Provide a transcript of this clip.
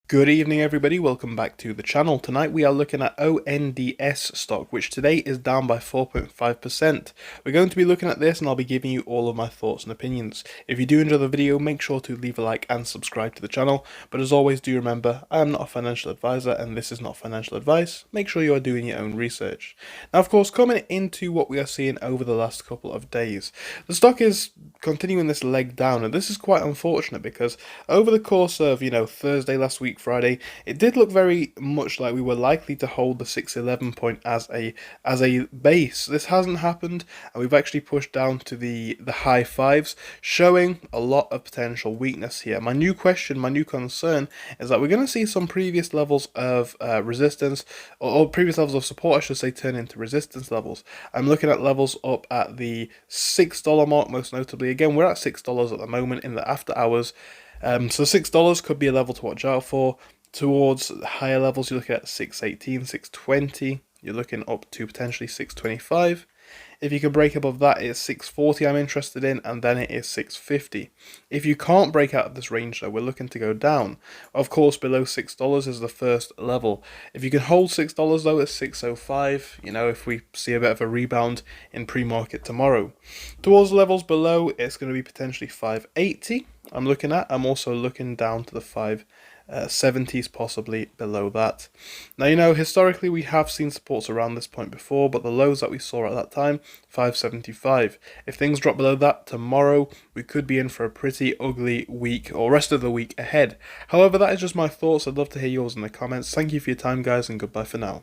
Good evening everybody, welcome back to the channel. Tonight we are looking at ONDS stock, which today is down by 4.5%. We're going to be looking at this and I'll be giving you all of my thoughts and opinions. If you do enjoy the video, make sure to leave a like and subscribe to the channel. But as always, do remember, I am not a financial advisor and this is not financial advice. Make sure you are doing your own research. Now of course, coming into what we are seeing over the last couple of days, the stock is continuing this leg down, and this is quite unfortunate because over the course of, Thursday last week, Friday, it did look very much like we were likely to hold the 611 point as a base. This hasn't happened, and we've actually pushed down to the high fives, showing a lot of potential weakness here. My new concern is that we're going to see some previous levels of resistance, or previous levels of support, I should say, turn into resistance levels. I'm looking at levels up at the $6 mark, most notably. Again, we're at $6 at the moment in the after hours. So $6 could be a level to watch out for. Towards higher levels, you're looking at 618, 620. You're looking up to potentially 625. If you can break above that, it's 640 I'm interested in, and then it is 650. If you can't break out of this range though, we're looking to go down. Of course, below $6 is the first level. If you can hold $6 though, it's 605, if we see a bit of a rebound in pre-market tomorrow. Towards levels below, it's going to be potentially 580 I'm also looking down to the 570s, possibly below that. Now, historically we have seen supports around this point before, but the lows that we saw at that time, 575. If things drop below that tomorrow, we could be in for a pretty ugly week, or rest of the week ahead. However, that is just my thoughts. I'd love to hear yours in the comments. Thank you for your time, guys, and goodbye for now.